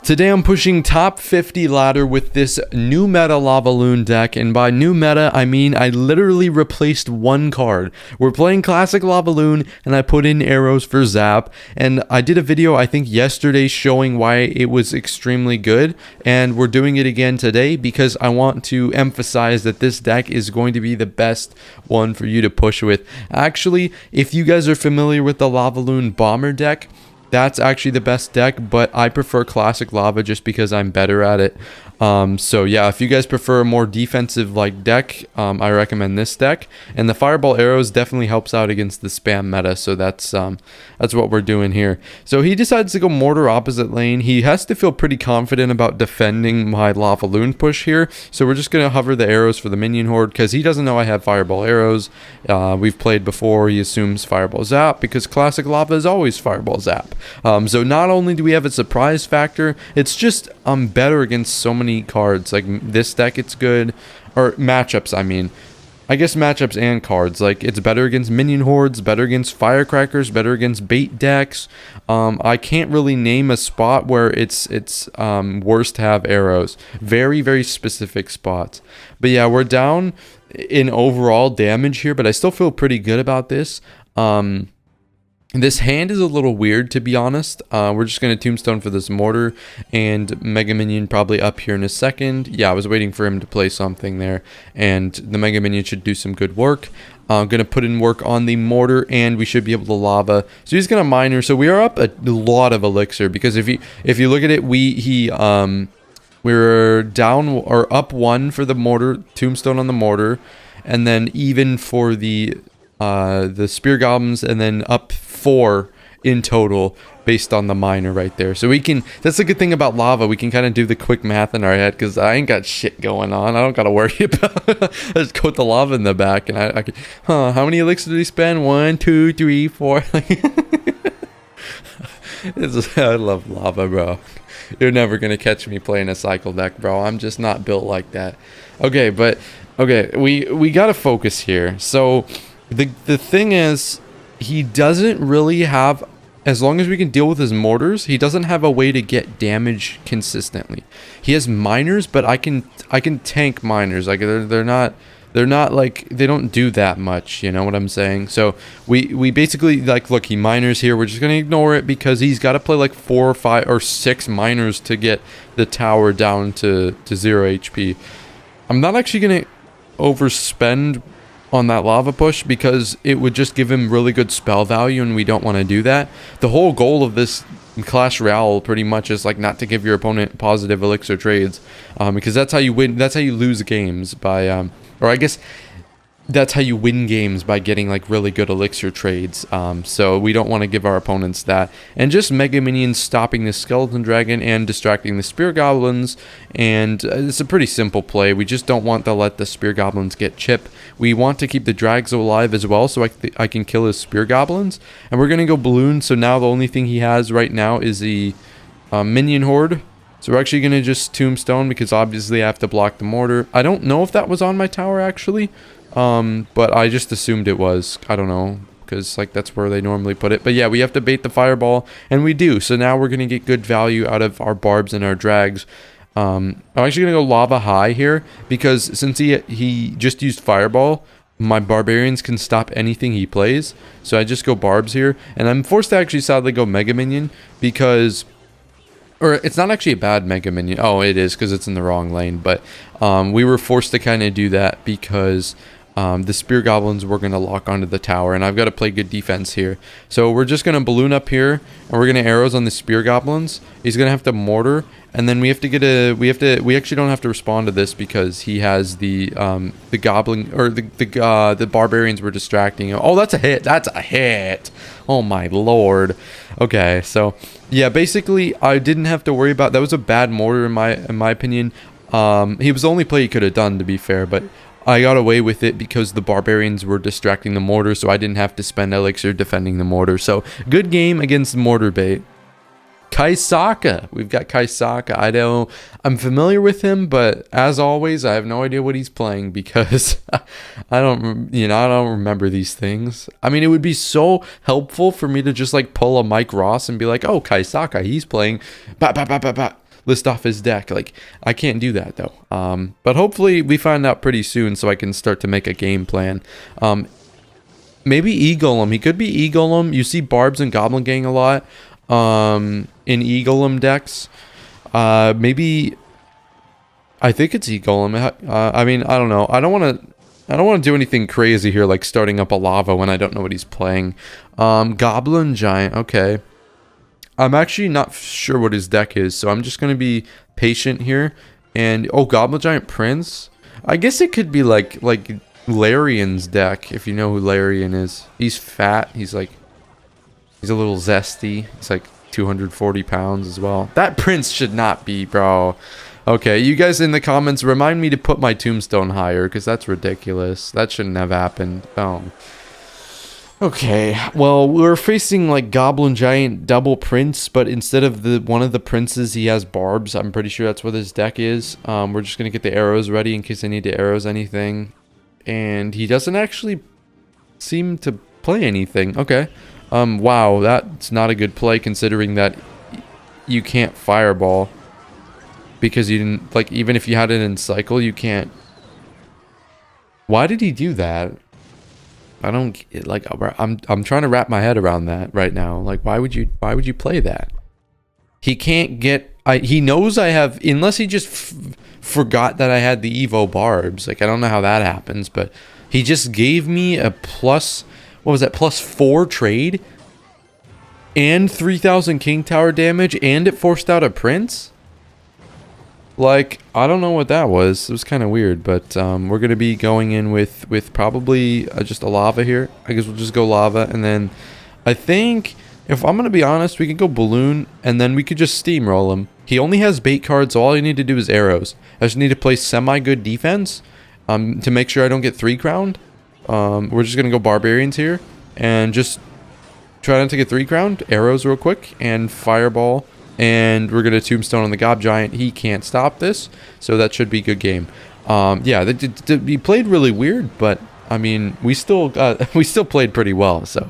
Today I'm pushing top 50 ladder with this new meta Lavaloon deck, and by new meta I mean I literally replaced one card. We're playing classic Lavaloon and I put in arrows for zap, and I did a video I think yesterday showing why it was extremely good, and we're doing it again today because I want to emphasize that this deck is going to be the best one for you to push with. Actually, if you guys are familiar with the Lavaloon bomber deck, that's actually the best deck, but I prefer classic lava just because I'm better at it. So yeah, if you guys prefer a more defensive like deck, I recommend this deck. And the fireball arrows definitely helps out against the spam meta, so that's what we're doing here. So he decides to go mortar opposite lane. He has to feel pretty confident about defending my Lavaloon push here. So we're just gonna hover the arrows for the minion horde because he doesn't know I have fireball arrows. We've played before. He assumes fireball zap because classic lava is always fireball zap. So not only do we have a surprise factor, it's just better against so many cards. Like this deck, it's good, or matchups, I guess matchups and cards. Like it's better against minion hordes, better against firecrackers, better against bait decks. I can't really name a spot where it's worse to have arrows. Very, very specific spots. But yeah, we're down in overall damage here, but I still feel pretty good about this. This hand is a little weird, to be honest. We're just going to tombstone for this mortar, and Mega Minion probably up here in a second. Yeah, I was waiting for him to play something there, and the Mega Minion should do some good work. I'm going to put in work on the mortar, and we should be able to lava. So he's going to miner. So we are up a lot of elixir, because if you look at it, we're down or up 1 for the mortar, tombstone on the mortar, and then even for the spear goblins, and then up 4 in total based on the miner right there. So we can, that's the good thing about lava, we can kind of do the quick math in our head, because I ain't got shit going on. I don't gotta worry about I just coat the lava in the back, and I can, how many elixir did he spend? 1, 2, 3, 4. I love lava, bro. You're never gonna catch me playing a cycle deck, bro. I'm just not built like that. Okay, we gotta focus here. So the thing is, he doesn't really have, as long as we can deal with his mortars, he doesn't have a way to get damage consistently. He has miners, but I can tank miners. Like they're not like, they don't do that much, you know what I'm saying? So we basically, like, look, he miners here. We're just gonna ignore it because he's got to play like 4 or 5 or 6 miners to get the tower down to 0 HP. I'm not actually gonna overspend on that lava push because it would just give him really good spell value, and we don't want to do that. The whole goal of this Clash Royale pretty much is like not to give your opponent positive elixir trades, because that's how you win. That's how you lose games by, or I guess that's how you win games, by getting like really good elixir trades. So we don't want to give our opponents that. And just Mega Minions stopping the skeleton dragon and distracting the spear goblins, and it's a pretty simple play. We just don't want to let the spear goblins get chip. We want to keep the drags alive as well, so I can kill his spear goblins. And we're gonna go balloon. So now the only thing he has right now is the minion horde. So we're actually gonna just tombstone, because obviously I have to block the mortar. I don't know if that was on my tower actually. But I just assumed it was. I don't know, because like that's where they normally put it. But yeah, we have to bait the fireball, and we do. So now we're gonna get good value out of our barbs and our drags. I'm actually gonna go lava high here, because since he just used fireball, my barbarians can stop anything he plays. So I just go barbs here, and I'm forced to actually sadly go Mega Minion, because, or it's not actually a bad Mega Minion. Oh, it is, because it's in the wrong lane. But we were forced to kind of do that because the spear goblins were going to lock onto the tower, and I've got to play good defense here. So we're just going to balloon up here, and we're going to arrows on the spear goblins. He's going to have to mortar, and then we have to get we actually don't have to respond to this because he has the goblin, or the barbarians were distracting him. Oh, that's a hit. That's a hit. Oh my lord. Okay, so yeah, basically I didn't have to worry about that. Was a bad mortar in my opinion. He was the only play he could have done, to be fair, but I got away with it because the barbarians were distracting the mortar, so I didn't have to spend elixir defending the mortar. So good game against mortar bait. Kaisaka. We've got Kaisaka. I'm familiar with him, but as always, I have no idea what he's playing because I don't remember these things. I mean, it would be so helpful for me to just like pull a Mike Ross and be like, oh, Kaisaka, he's playing. list off his deck. Like, I can't do that though. But hopefully we find out pretty soon so I can start to make a game plan. Maybe E-Golem. He could be E-Golem. You see Barbs and Goblin Gang a lot in E-Golem decks. Maybe I think it's E-Golem. I mean, I don't know. I don't want to do anything crazy here, like starting up a lava when I don't know what he's playing. Goblin Giant. Okay. I'm actually not sure what his deck is, so I'm just going to be patient here. And, oh, Goblin Giant Prince? I guess it could be like Larian's deck, if you know who Larian is. He's fat. He's a little zesty. He's like 240 pounds as well. That Prince should not be, bro. Okay, you guys in the comments, remind me to put my tombstone higher, because that's ridiculous. That shouldn't have happened. Oh. Okay, well, we're facing like Goblin Giant double Prince, but instead of one of the princes, he has Barbs. I'm pretty sure that's what his deck is. We're just going to get the arrows ready in case I need to arrows anything. And he doesn't actually seem to play anything. Okay. Wow, that's not a good play considering that you can't fireball. Because you didn't, like, even if you had it in cycle, you can't. Why did he do that? I don't, like, I'm trying to wrap my head around that right now. Like, why would you play that? He can't get, he knows I have, unless he just forgot that I had the Evo Barbs. Like, I don't know how that happens, but he just gave me a plus, what was that, +4 trade? And 3,000 King Tower damage, and it forced out a Prince? Like, I don't know what that was. It was kind of weird, but we're going to be going in with probably just a lava here. I guess we'll just go lava, and then I think, if I'm going to be honest, we can go balloon, and then we could just steamroll him. He only has bait cards, so all I need to do is arrows. I just need to play semi-good defense to make sure I don't get 3-crowned. We're just going to go barbarians here, and just try not to get 3-crowned. Arrows real quick, and fireball. And we're going to tombstone on the Gob Giant. He can't stop this, so that should be a good game. Yeah, he played really weird, but I mean, we still played pretty well. So,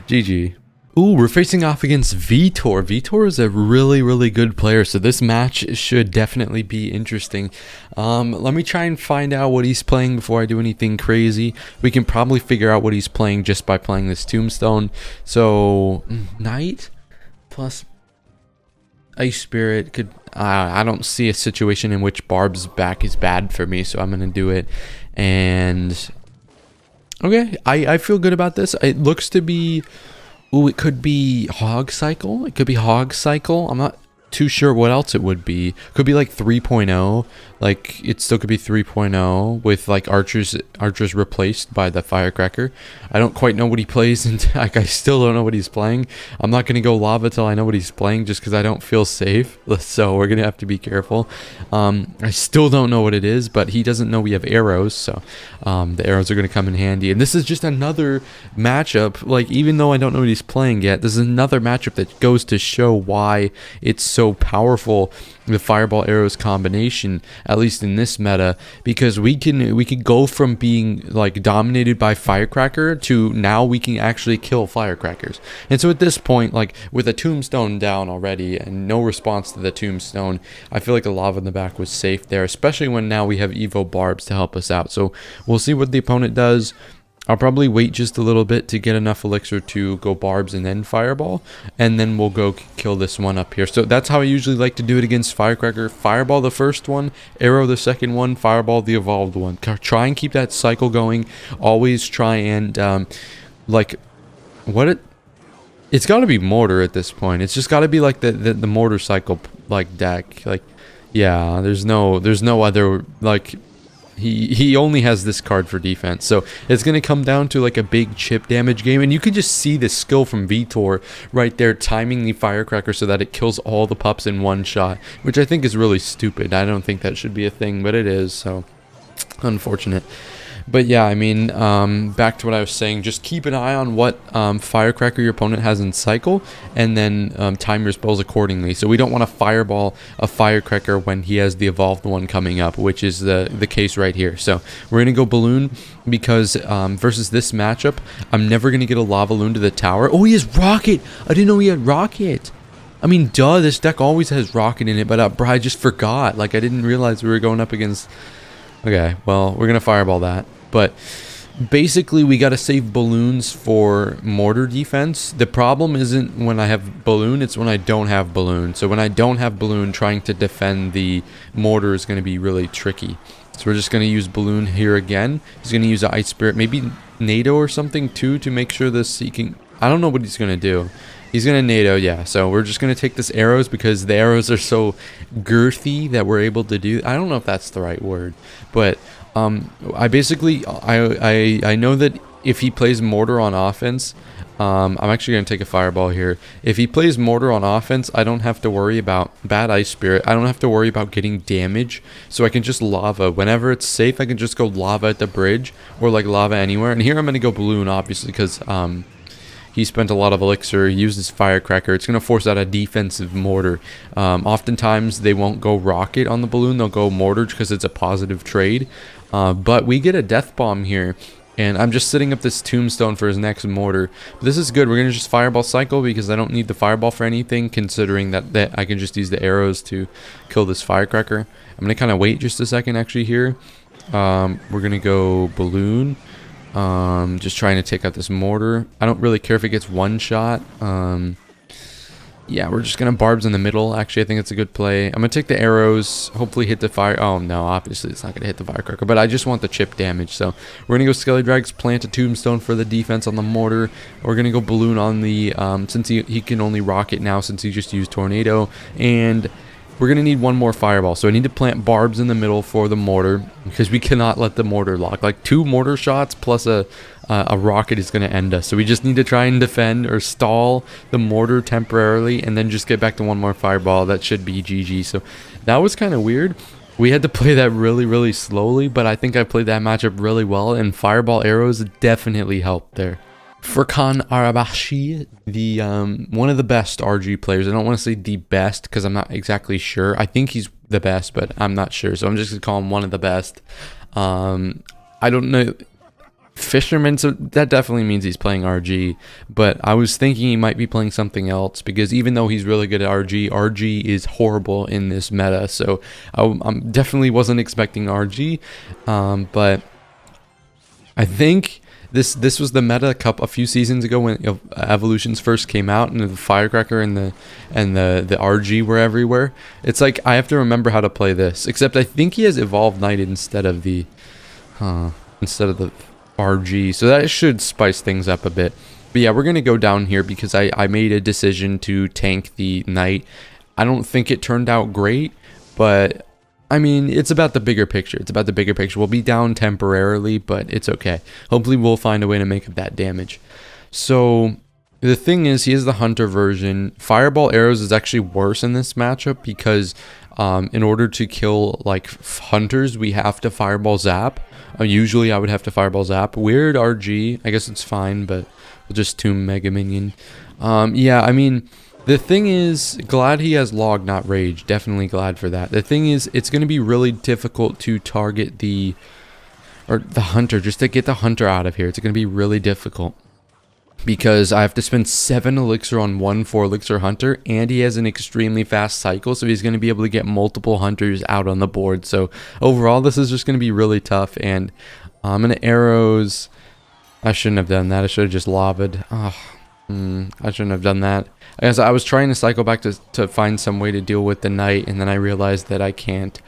GG. Ooh, we're facing off against Vitor. Vitor is a really, really good player, so this match should definitely be interesting. Let me try and find out what he's playing before I do anything crazy. We can probably figure out what he's playing just by playing this tombstone. So, Knight plus Ice Spirit could, I don't see a situation in which Barb's back is bad for me, so I'm going to do it. And, okay, I feel good about this. It looks to be, ooh, it could be Hog Cycle. It could be Hog Cycle. I'm not too sure what else it would be. Could be like 3.0. Like, it still could be 3.0 with like archers replaced by the Firecracker. I don't quite know what he plays, and like, I still don't know what he's playing. I'm not going to go lava till I know what he's playing, just because I don't feel safe. So we're going to have to be careful. I still don't know what it is, but he doesn't know we have arrows, so the arrows are going to come in handy. And this is just another matchup, like, even though I don't know what he's playing yet, this is another matchup that goes to show why it's so powerful, the fireball arrows combination, at least in this meta, because we could go from being like dominated by Firecracker to now we can actually kill Firecrackers. And so at this point, like, with a tombstone down already and no response to the tombstone, I feel like the lava in the back was safe there, especially when now we have Evo Barbs to help us out. So we'll see what the opponent does. I'll probably wait just a little bit to get enough elixir to go Barbs and then Fireball, and then we'll go kill this one up here. So that's how I usually like to do it against Firecracker. Fireball the first one, Arrow the second one, Fireball the evolved one. Try and keep that cycle going. Always try and, like, it's got to be Mortar at this point. It's just got to be like the Mortar cycle, like, deck. Like, yeah, there's no other, like, he only has this card for defense, so it's going to come down to like a big chip damage game. And you can just see the skill from Vitor right there, timing the Firecracker so that it kills all the pups in one shot, which I think is really stupid. I don't think that should be a thing, but it is, so unfortunate. But yeah, I mean, back to what I was saying, just keep an eye on what Firecracker your opponent has in cycle, and then time your spells accordingly. So we don't want to fireball a Firecracker when he has the evolved one coming up, which is the case right here. So we're going to go Balloon, because versus this matchup, I'm never going to get a Lavaloon to the tower. Oh, he has Rocket! I didn't know he had Rocket! I mean, duh, this deck always has rocket in it, but bro, I just forgot. Like, I didn't realize we were going up against... Okay, well, we're going to fireball that. But basically, we got to save balloons for mortar defense. The problem isn't when I have balloon, it's when I don't have balloon. So when I don't have balloon, trying to defend the mortar is going to be really tricky. So we're just going to use balloon here again. He's going to use the ice spirit, maybe NATO or something too, to make sure this he can... I don't know what he's going to do. He's going to NATO, yeah. So we're just going to take this arrows because the arrows are so girthy that we're able to do... I don't know if that's the right word. But I basically... I know that if he plays mortar on offense... I'm actually going to take a fireball here. If he plays mortar on offense, I don't have to worry about bad ice spirit. I don't have to worry about getting damage. So I can just lava. Whenever it's safe, I can just go lava at the bridge or like lava anywhere. And here I'm going to go balloon, obviously, because he spent a lot of elixir. He used his firecracker. It's going to force out a defensive mortar. Oftentimes, they won't go rocket on the balloon. They'll go mortar because it's a positive trade. But we get a death bomb here. And I'm just setting up this tombstone for his next mortar. But this is good. We're going to just fireball cycle because I don't need the fireball for anything, considering that I can just use the arrows to kill this firecracker. I'm going to kind of wait just a second actually here. We're going to go balloon. Just trying to take out this mortar. I don't really care if it gets one shot. Yeah, we're just gonna barbs in the middle. Actually, I think it's a good play. I'm gonna take the arrows, hopefully hit the fire. Oh no, obviously it's not gonna hit the firecracker, but I just want the chip damage. So we're gonna go skelly drags, plant a tombstone for the defense on the mortar. We're gonna go balloon on the since he can only rocket now since he just used tornado, and we're gonna need one more fireball. So I need to plant barbs in the middle for the mortar because we cannot let the mortar lock. Like 2 mortar shots plus a rocket is going to end us. So we just need to try and defend or stall the mortar temporarily and then just get back to one more fireball. That should be GG. So that was kind of weird. We had to play that really, really slowly, but I think I played that matchup really well, and fireball arrows definitely helped there. Furkan Arabashi, the one of the best RG players. I don't want to say the best because I'm not exactly sure. I think he's the best, but I'm not sure. So I'm just going to call him one of the best. I don't know. Fisherman, so that definitely means he's playing RG, but I was thinking he might be playing something else because even though he's really good at RG is horrible in this meta, so I definitely wasn't expecting RG, but I think this was the meta cup a few seasons ago when evolutions first came out and the firecracker and the RG were everywhere. It's like I have to remember how to play this, except I think he has evolved knighted instead of the RG, so that should spice things up a bit. But yeah, we're gonna go down here because I made a decision to tank the knight. I don't think it turned out great, but I mean, it's about the bigger picture. We'll be down temporarily, but it's okay. Hopefully we'll find a way to make up that damage. So the thing is, he is the hunter version. Fireball arrows is actually worse in this matchup because in order to kill like hunters, we have to fireball zap. Usually I would have to fireball zap. Weird RG. I guess it's fine, but we'll just tomb Mega Minion. Yeah, I mean, the thing is, glad he has log, not rage. Definitely glad for that. The thing is, it's going to be really difficult to target the hunter, just to get the hunter out of here. It's going to be really difficult because I have to spend 7 elixir on 1 4 elixir hunter, and he has an extremely fast cycle, so he's going to be able to get multiple hunters out on the board. So overall, this is just going to be really tough, and I'm going to arrows. I shouldn't have done that. I should have just lavaed. I shouldn't have done that. I guess I was trying to cycle back to find some way to deal with the knight, and then I realized that I can't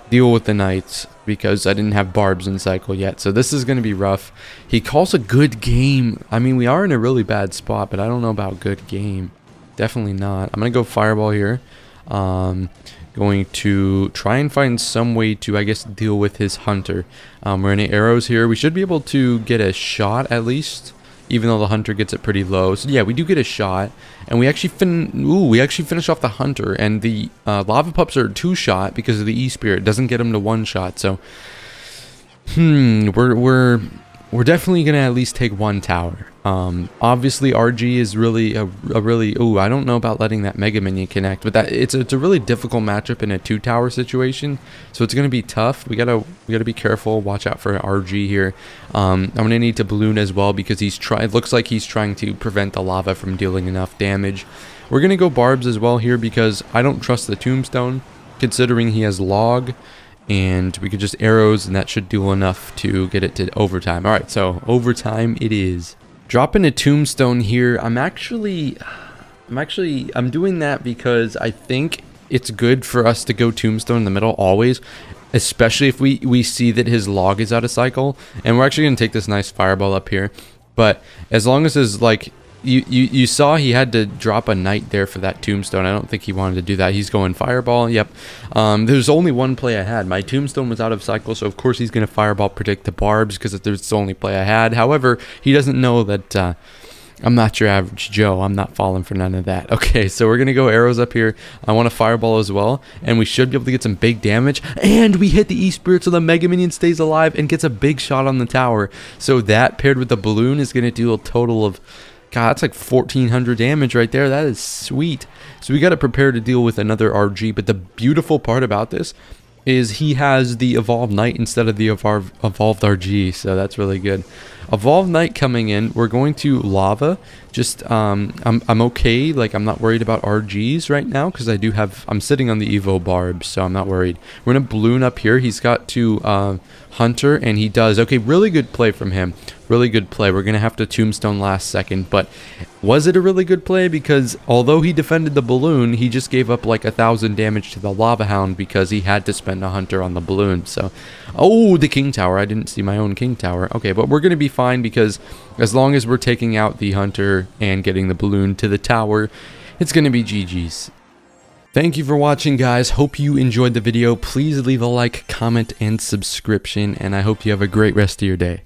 deal with the knights because I didn't have barbs in cycle yet. So this is going to be rough. He calls a good game. I mean, we are in a really bad spot, but I don't know about good game. Definitely not. I'm going to go fireball here. Going to try and find some way to, I guess, deal with his hunter. We're in arrows here. We should be able to get a shot at least, even though the hunter gets it pretty low. So yeah, we do get a shot, and we actually finish off the hunter, and the lava pups are 2-shot because of the E-Spirit. It doesn't get them to 1-shot. So we're definitely gonna at least take 1 tower. Obviously RG is really a really, I don't know about letting that Mega Minion connect, but it's a really difficult matchup in a 2-tower situation, so it's gonna be tough. We gotta be careful, watch out for RG here. I'm gonna need to balloon as well because it looks like he's trying to prevent the lava from dealing enough damage. We're going to go barbs as well here because I don't trust the tombstone, considering he has log. And we could just arrows, and that should do enough to get it to overtime. All right, so overtime it is. Dropping a tombstone here. I'm doing that because I think it's good for us to go tombstone in the middle always, especially if we see that his log is out of cycle. And we're actually going to take this nice fireball up here. But as long as his, like, you saw he had to drop a knight there for that tombstone. I don't think he wanted to do that. He's going fireball. Yep. There's only one play I had. My tombstone was out of cycle, so of course he's going to fireball predict the barbs because there's the only play I had. However, he doesn't know that I'm not your average Joe. I'm not falling for none of that. Okay, so we're going to go arrows up here. I want a fireball as well, and we should be able to get some big damage. And we hit the E-Spirit, so the Mega Minion stays alive and gets a big shot on the tower. So that paired with the balloon is going to do a total of... God, that's like 1,400 damage right there. That is sweet. So we got to prepare to deal with another RG. But the beautiful part about this is he has the Evolved Knight instead of the Evolved RG. So that's really good. Evolved Knight coming in. We're going to Lava. Just, I'm okay. Like, I'm not worried about RGs right now because I'm sitting on the Evo Barb, so I'm not worried. We're going to Balloon up here. He's got to Hunter, and he does. Okay, really good play from him. Really good play. We're going to have to Tombstone last second, but was it a really good play? Because although he defended the balloon, he just gave up like 1,000 damage to the Lava Hound because he had to spend a Hunter on the balloon. So, oh, the King Tower. I didn't see my own King Tower. Okay, but we're going to be fine because as long as we're taking out the Hunter and getting the balloon to the tower, it's going to be GG's. Thank you for watching, guys. Hope you enjoyed the video. Please leave a like, comment, and subscription, and I hope you have a great rest of your day.